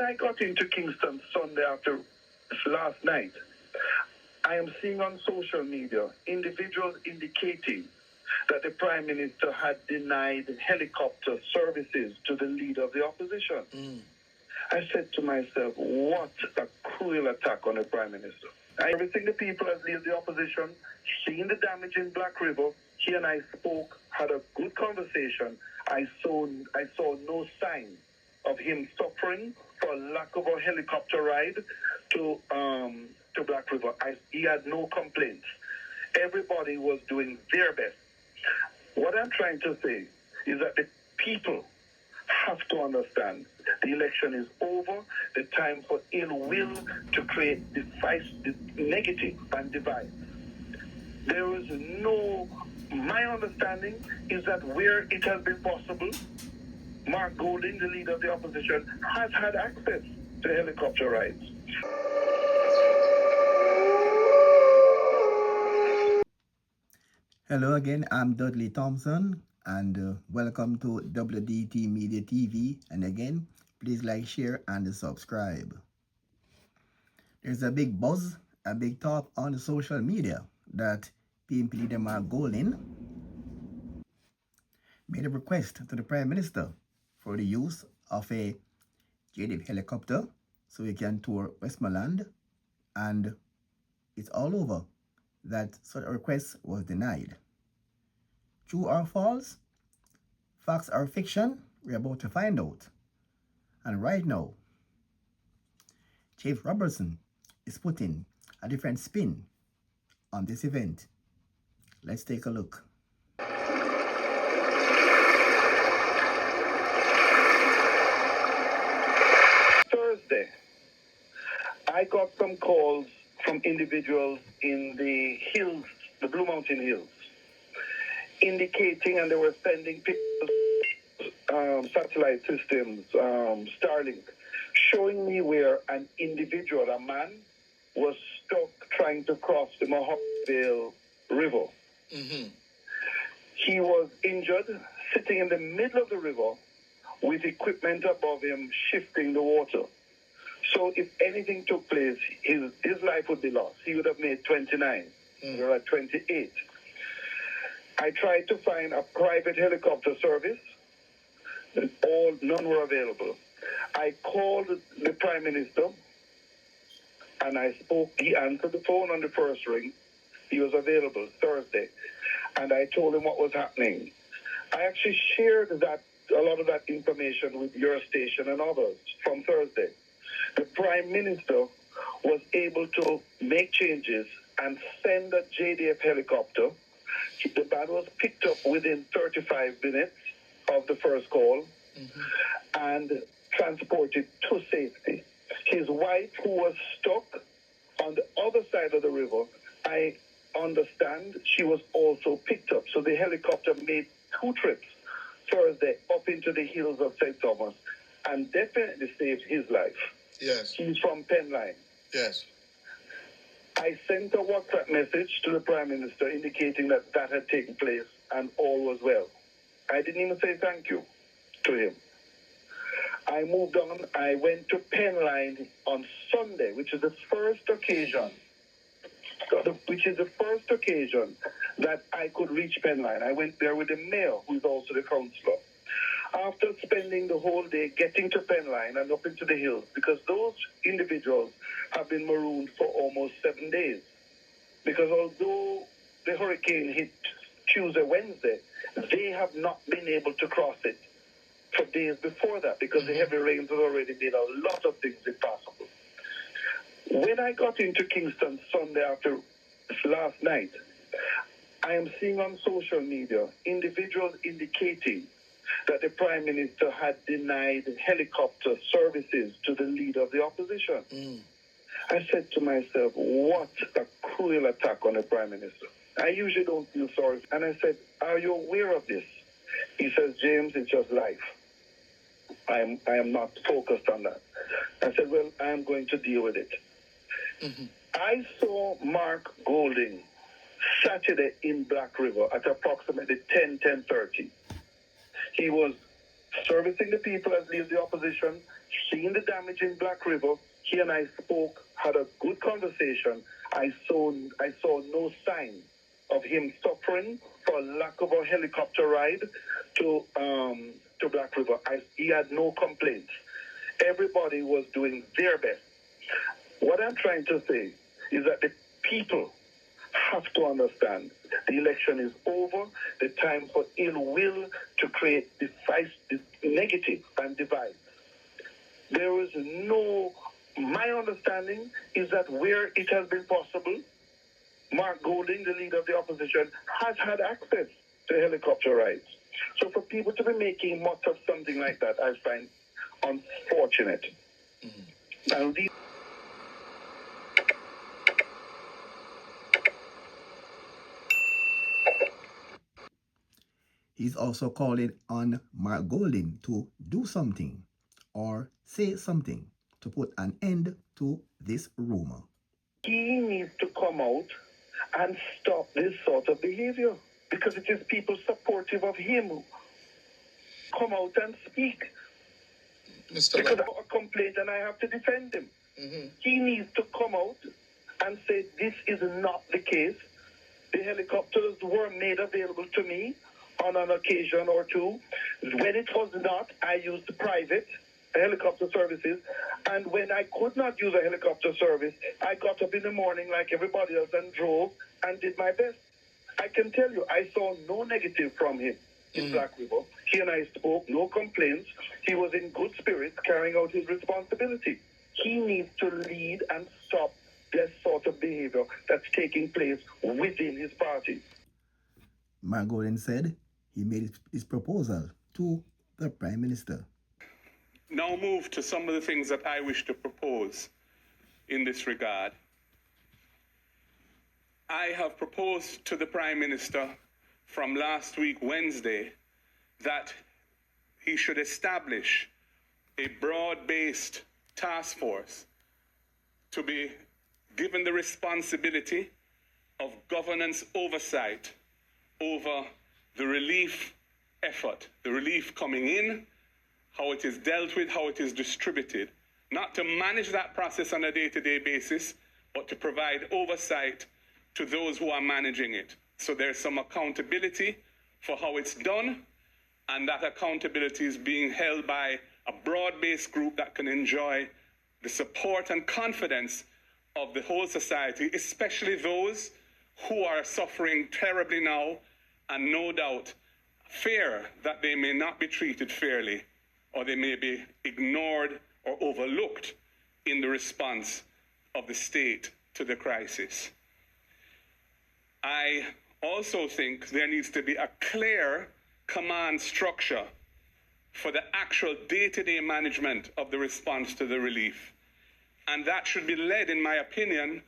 I got into Kingston Sunday after last night, I am seeing on social media individuals indicating that the Prime Minister had denied helicopter services to the leader of the opposition. I said to myself, what a cruel attack on the Prime Minister. Everything the people as leader of the opposition, seeing the damage in Black River, he and I spoke, had a good conversation. I saw no sign of him suffering for lack of a helicopter ride to Black River. He had no complaints. Everybody was doing their best. What I'm trying to say is that the people have to understand the election is over. The time for ill will to create negative and divide. There is my understanding is that where it has been possible, Mark Golding, the leader of the opposition, has had access to helicopter rides. Hello again, I'm Dudley Thompson, and welcome to WDT Media TV. And again, please like, share, and subscribe. There's a big buzz, a big talk on the social media that PNP leader Mark Golding made a request to the Prime Minister for the use of a JDF helicopter so he can tour Westmoreland, and it's all over that such a request was denied. True or false? Facts or fiction? We're about to find out. And right now, James Robertson is putting a different spin on this event. Let's take a look. Thursday, I got some calls from individuals in the hills, the Blue Mountain Hills, indicating, and they were sending pictures, satellite systems, Starlink, showing me where an individual, a man, was stuck trying to cross the Mohawkville River. He was injured, sitting in the middle of the river with equipment above him shifting the water. So if anything took place, his life would be lost. He would have made 29. We're at 28. I tried to find a private helicopter service. None were available. I called the Prime Minister and I spoke. He answered the phone on the first ring. He was available Thursday. And I told him what was happening. I actually shared a lot of that information with your station and others from Thursday. The Prime Minister was able to make changes and send a JDF helicopter. The man was picked up within 35 minutes of the first call and transported to safety. His wife, who was stuck on the other side of the river, I understand she was also picked up. So the helicopter made 2 trips Thursday up into the hills of St. Thomas and definitely saved his life. Yes. He's from Penline. Yes. I sent a WhatsApp message to the Prime Minister indicating that had taken place and all was well. I didn't even say thank you to him. I moved on. I went to Penline on Sunday, which is the first occasion that I could reach Penline. I went there with the mayor, who is also the councillor. After spending the whole day getting to Penline and up into the hills, because those individuals have been marooned for almost 7 days. Because although the hurricane hit Tuesday, Wednesday, they have not been able to cross it for days before that because the heavy rains had already made a lot of things impossible. When I got into Kingston Sunday after last night, I am seeing on social media individuals indicating that the Prime Minister had denied helicopter services to the leader of the opposition. I said to myself, what a cruel attack on the Prime Minister. I usually don't feel sorry. And I said, are you aware of this? He says, James, it's just life. I am not focused on that. I said, well, I am going to deal with it. I saw Mark Golding Saturday in Black River at approximately 10:30. He was servicing the people as leader of the opposition, seeing the damage in Black River. He and I spoke, had a good conversation. I saw no sign of him suffering for lack of a helicopter ride to Black River. He had no complaints. Everybody was doing their best. What I'm trying to say is that the people have to understand the election is over. The time for ill will to create negative and divide. There is my understanding is that where it has been possible, Mark Golding, the leader of the opposition, has had access to helicopter rides. So for people to be making much of something like that, I find unfortunate. And these He's also calling on Mark Golding to do something or say something to put an end to this rumor. He needs to come out and stop this sort of behavior because it is people supportive of him who come out and speak. Because I have a complaint and I have to defend him. He needs to come out and say this is not the case. The helicopters were made available to me on an occasion or two. When it was not, I used private helicopter services. And when I could not use a helicopter service, I got up in the morning like everybody else and drove and did my best. I can tell you, I saw no negative from him in Black River. He and I spoke, no complaints. He was in good spirits, carrying out his responsibility. He needs to lead and stop this sort of behavior that's taking place within his party. Mark Golding said he made his proposal to the Prime Minister. Now move to some of the things that I wish to propose in this regard. I have proposed to the Prime Minister from last week, Wednesday, that he should establish a broad-based task force to be given the responsibility of governance oversight over the relief effort, the relief coming in, how it is dealt with, how it is distributed, not to manage that process on a day-to-day basis, but to provide oversight to those who are managing it. So there's some accountability for how it's done, and that accountability is being held by a broad-based group that can enjoy the support and confidence of the whole society, especially those who are suffering terribly now and no doubt fear that they may not be treated fairly or they may be ignored or overlooked in the response of the state to the crisis. I also think there needs to be a clear command structure for the actual day-to-day management of the response to the relief. And that should be led, in my opinion,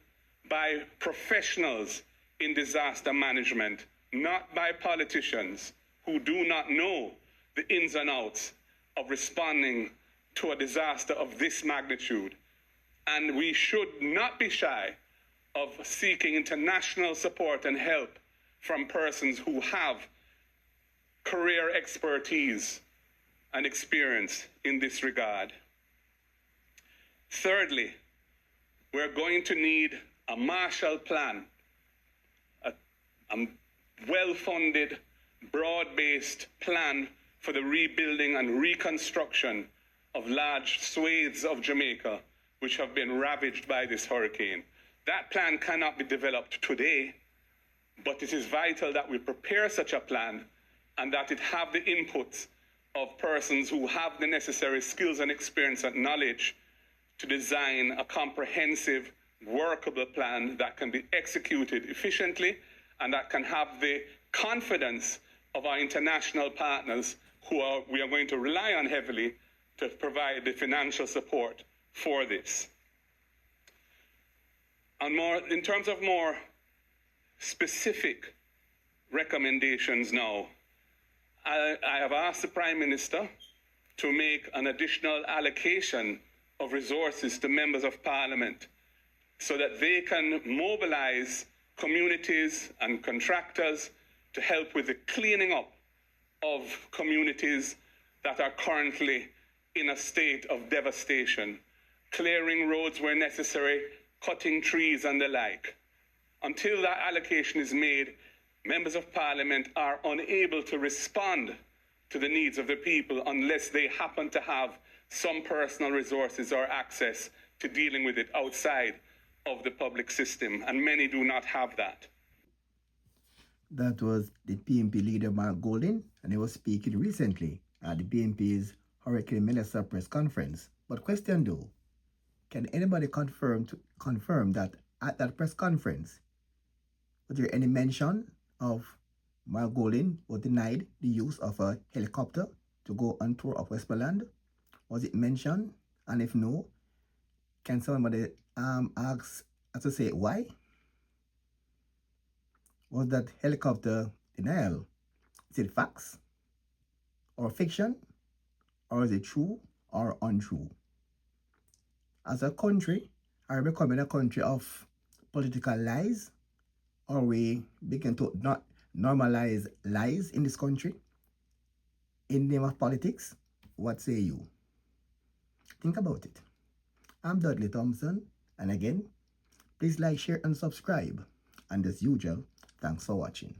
by professionals in disaster management, not by politicians who do not know the ins and outs of responding to a disaster of this magnitude. And we should not be shy of seeking international support and help from persons who have career expertise and experience in this regard. Thirdly, we're going to need a Marshall Plan, a well-funded, broad-based plan for the rebuilding and reconstruction of large swathes of Jamaica, which have been ravaged by this hurricane. That plan cannot be developed today, but it is vital that we prepare such a plan and that it have the inputs of persons who have the necessary skills and experience and knowledge to design a comprehensive, workable plan that can be executed efficiently and that can have the confidence of our international partners we are going to rely on heavily to provide the financial support for this. And in terms of more specific recommendations now, I have asked the Prime Minister to make an additional allocation of resources to members of Parliament so that they can mobilize communities and contractors to help with the cleaning up of communities that are currently in a state of devastation, clearing roads where necessary, cutting trees and the like. Until that allocation is made, members of parliament are unable to respond to the needs of the people unless they happen to have some personal resources or access to dealing with it outside of the public system, and many do not have that. That was the PNP leader Mark Golding, and he was speaking recently at the PNP's Hurricane Minister press conference. But question though, can anybody confirm that at that press conference, was there any mention of Mark Golding was denied the use of a helicopter to go on tour of Westmoreland? Was it mentioned? And if no, can somebody ask as to say why? Was that helicopter denial, is it facts or fiction, or is it true or untrue? As a country, are we becoming a country of political lies, or we begin to not normalize lies in this country in the name of politics? What say you? Think about it. I'm Dudley Thompson, and again, please like, share, and subscribe. And as usual, thanks for watching.